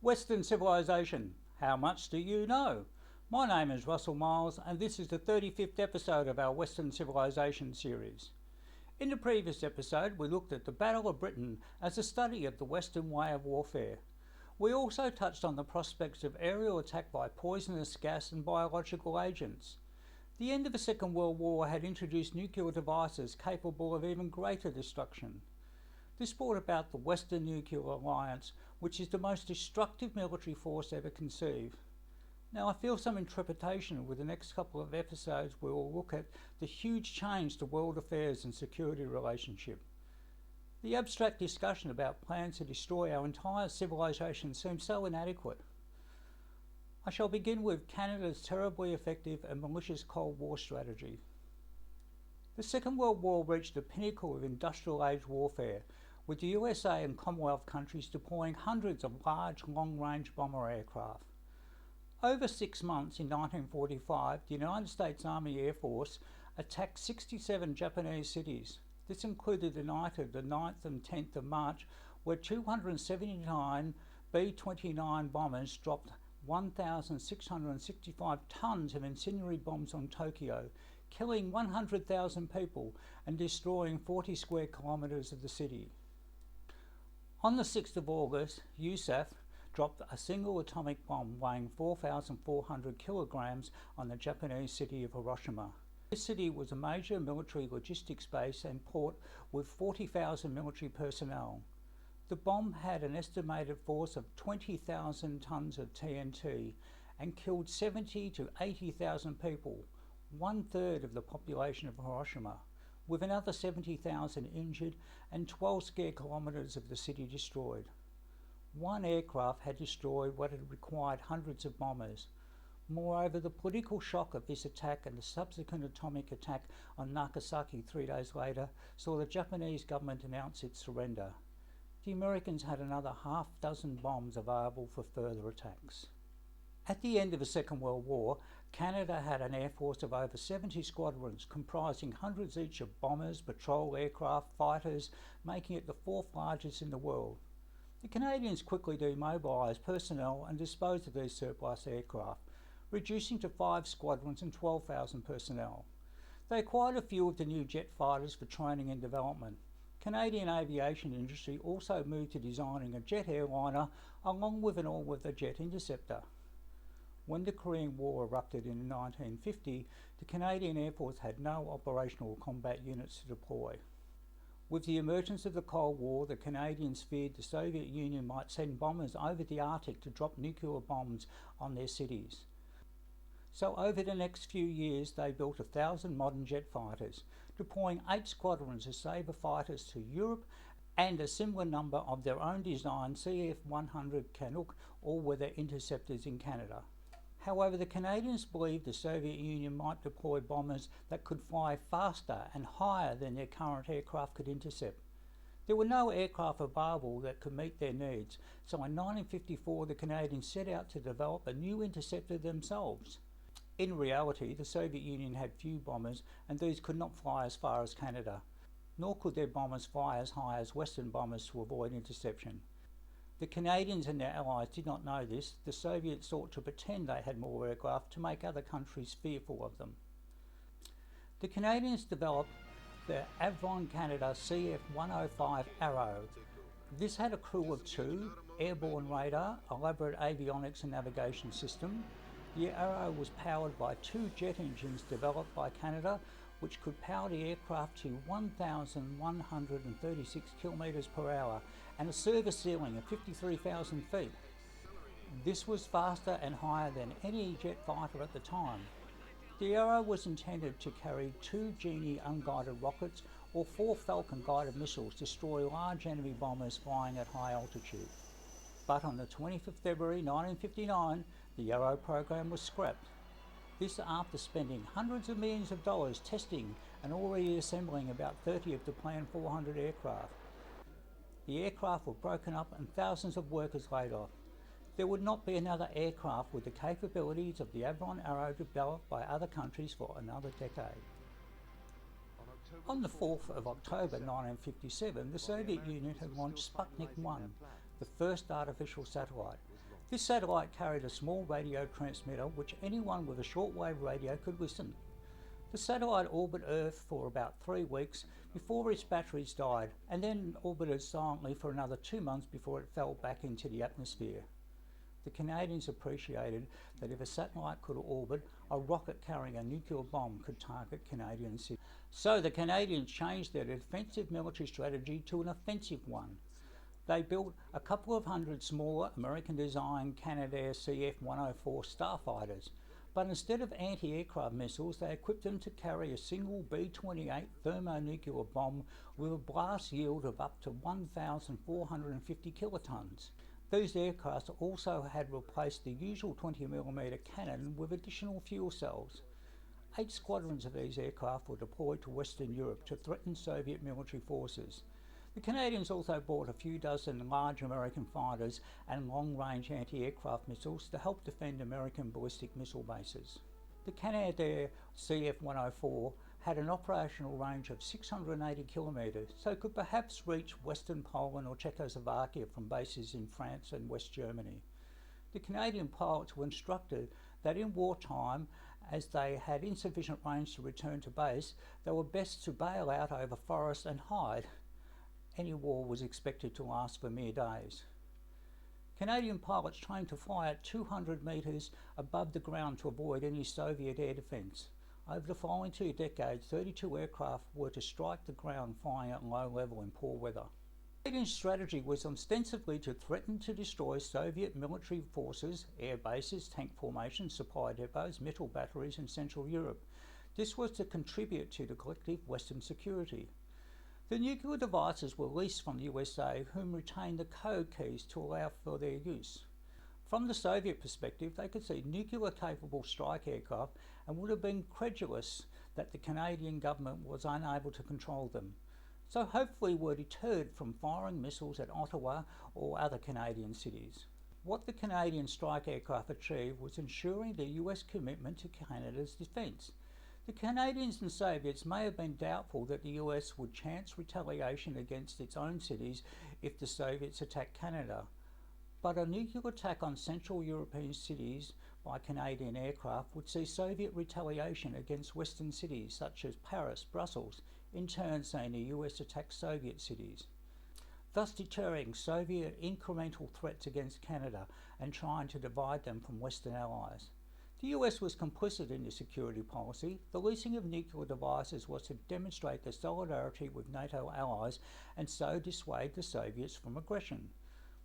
Western Civilization, how much do you know? My name is Russell Miles and this is the 35th episode of our Western Civilization series. In the previous episode we looked at the Battle of Britain as a study of the Western way of warfare. We also touched on the prospects of aerial attack by poisonous gas and biological agents. The end of the Second World War had introduced nuclear devices capable of even greater destruction. This brought about the Western Nuclear Alliance, which is the most destructive military force ever conceived. Now I feel some interpretation with the next couple of episodes where we'll look at the huge change to world affairs and security relationship. The abstract discussion about plans to destroy our entire civilization seems so inadequate. I shall begin with Canada's terribly effective and malicious Cold War strategy. The Second World War reached the pinnacle of industrial age warfare, with the USA and Commonwealth countries deploying hundreds of large long-range bomber aircraft. Over 6 months in 1945, the United States Army Air Force attacked 67 Japanese cities. This included the night of the 9th and 10th of March, where 279 B-29 bombers dropped 1,665 tons of incendiary bombs on Tokyo, killing 100,000 people and destroying 40 square kilometres of the city. On the 6th of August, USAF dropped a single atomic bomb weighing 4,400 kilograms on the Japanese city of Hiroshima. This city was a major military logistics base and port with 40,000 military personnel. The bomb had an estimated force of 20,000 tons of TNT and killed 70 to 80,000 people, 1/3 of the population of Hiroshima, with another 70,000 injured and 12 square kilometres of the city destroyed. One aircraft had destroyed what had required hundreds of bombers. Moreover, the political shock of this attack and the subsequent atomic attack on Nagasaki 3 days later saw the Japanese government announce its surrender. The Americans had another half-dozen bombs available for further attacks. At the end of the Second World War, Canada had an air force of over 70 squadrons, comprising hundreds each of bombers, patrol aircraft, fighters, making it the 4th largest in the world. The Canadians quickly demobilised personnel and disposed of these surplus aircraft, reducing to 5 squadrons and 12,000 personnel. They acquired a few of the new jet fighters for training and development. Canadian aviation industry also moved to designing a jet airliner along with an all-weather jet interceptor. When the Korean War erupted in 1950, the Canadian Air Force had no operational combat units to deploy. With the emergence of the Cold War, the Canadians feared the Soviet Union might send bombers over the Arctic to drop nuclear bombs on their cities. So over the next few years they built 1,000 modern jet fighters, deploying 8 squadrons of Sabre fighters to Europe and a similar number of their own design CF-100 Canuck all-weather interceptors in Canada. However, the Canadians believed the Soviet Union might deploy bombers that could fly faster and higher than their current aircraft could intercept. There were no aircraft available that could meet their needs, so in 1954 the Canadians set out to develop a new interceptor themselves. In reality, the Soviet Union had few bombers and these could not fly as far as Canada, nor could their bombers fly as high as Western bombers to avoid interception. The Canadians and their allies did not know this. The Soviets sought to pretend they had more aircraft to make other countries fearful of them. The Canadians developed the Avon Canada CF-105 Arrow. This had a crew of 2, airborne radar, elaborate avionics and navigation system. The Arrow was powered by 2 jet engines developed by Canada, which could power the aircraft to 1,136 kilometres per hour and a service ceiling of 53,000 feet. This was faster and higher than any jet fighter at the time. The Arrow was intended to carry 2 Genie unguided rockets or 4 Falcon guided missiles to destroy large enemy bombers flying at high altitude. But on the 20th of February 1959, the Arrow program was scrapped. This after spending hundreds of millions of dollars testing and already assembling about 30 of the planned 400 aircraft. The aircraft were broken up and thousands of workers laid off. There would not be another aircraft with the capabilities of the Avon Arrow developed by other countries for another decade. On the 4th of October 1957, the Soviet Union had launched Sputnik 1, the first artificial satellite. This satellite carried a small radio transmitter which anyone with a shortwave radio could listen. The satellite orbited Earth for about 3 weeks before its batteries died, and then orbited silently for another 2 months before it fell back into the atmosphere. The Canadians appreciated that if a satellite could orbit, a rocket carrying a nuclear bomb could target Canadian cities. So the Canadians changed their defensive military strategy to an offensive one. They built a couple of hundred smaller American-designed Canadair CF-104 starfighters, but instead of anti-aircraft missiles, they equipped them to carry a single B-28 thermonuclear bomb with a blast yield of up to 1,450 kilotons. These aircraft also had replaced the usual 20mm cannon with additional fuel cells. 8 squadrons of these aircraft were deployed to Western Europe to threaten Soviet military forces. The Canadians also bought a few dozen large American fighters and long-range anti-aircraft missiles to help defend American ballistic missile bases. The Canadair CF-104 had an operational range of 680 kilometres, so could perhaps reach Western Poland or Czechoslovakia from bases in France and West Germany. The Canadian pilots were instructed that in wartime, as they had insufficient range to return to base, they were best to bail out over forests and hide. Any war was expected to last for mere days. Canadian pilots trained to fly at 200 metres above the ground to avoid any Soviet air defence. Over the following 2 decades, 32 aircraft were to strike the ground flying at low level in poor weather. Canadian strategy was ostensibly to threaten to destroy Soviet military forces, air bases, tank formations, supply depots, metal batteries in Central Europe. This was to contribute to the collective Western security. The nuclear devices were leased from the USA, whom retained the code keys to allow for their use. From the Soviet perspective, they could see nuclear-capable strike aircraft and would have been credulous that the Canadian government was unable to control them, so hopefully were deterred from firing missiles at Ottawa or other Canadian cities. What the Canadian strike aircraft achieved was ensuring the US commitment to Canada's defence. The Canadians and Soviets may have been doubtful that the US would chance retaliation against its own cities if the Soviets attacked Canada, but a nuclear attack on Central European cities by Canadian aircraft would see Soviet retaliation against Western cities such as Paris, Brussels, in turn seeing the US attack Soviet cities, thus deterring Soviet incremental threats against Canada and trying to divide them from Western allies. The US was complicit in this security policy. The leasing of nuclear devices was to demonstrate their solidarity with NATO allies and so dissuade the Soviets from aggression.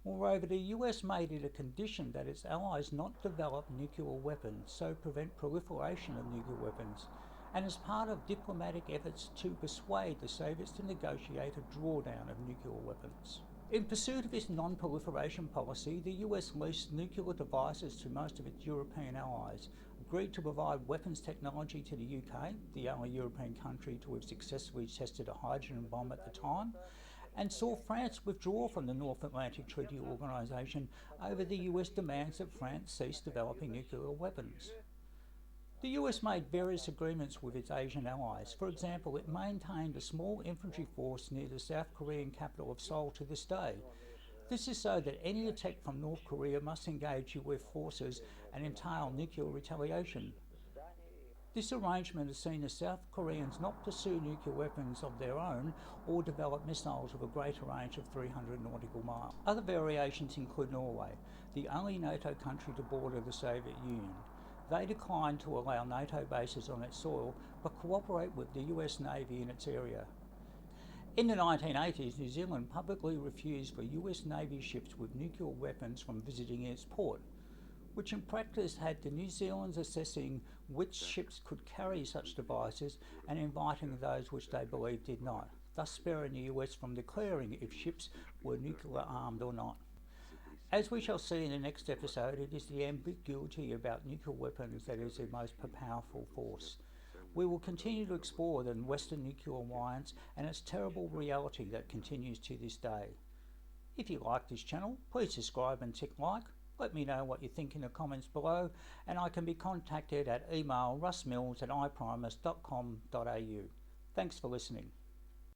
Moreover, the US made it a condition that its allies not develop nuclear weapons, so prevent proliferation of nuclear weapons, and as part of diplomatic efforts to persuade the Soviets to negotiate a drawdown of nuclear weapons. In pursuit of its non-proliferation policy, the US leased nuclear devices to most of its European allies, agreed to provide weapons technology to the UK, the only European country to have successfully tested a hydrogen bomb at the time, and saw France withdraw from the North Atlantic Treaty Organisation over the US demands that France cease developing nuclear weapons. The US made various agreements with its Asian allies. For example, it maintained a small infantry force near the South Korean capital of Seoul to this day. This is so that any attack from North Korea must engage US forces and entail nuclear retaliation. This arrangement has seen the South Koreans not pursue nuclear weapons of their own or develop missiles with a greater range of 300 nautical miles. Other variations include Norway, the only NATO country to border the Soviet Union. They declined to allow NATO bases on its soil, but cooperate with the US Navy in its area. In the 1980s, New Zealand publicly refused for US Navy ships with nuclear weapons from visiting its port, which in practice had the New Zealanders assessing which ships could carry such devices and inviting those which they believed did not, thus sparing the US from declaring if ships were nuclear armed or not. As we shall see in the next episode, it is the ambiguity about nuclear weapons that is the most powerful force. We will continue to explore the Western nuclear alliance and its terrible reality that continues to this day. If you like this channel, please subscribe and tick like. Let me know what you think in the comments below, and I can be contacted at email russmills@iprimus.com.au. Thanks for listening.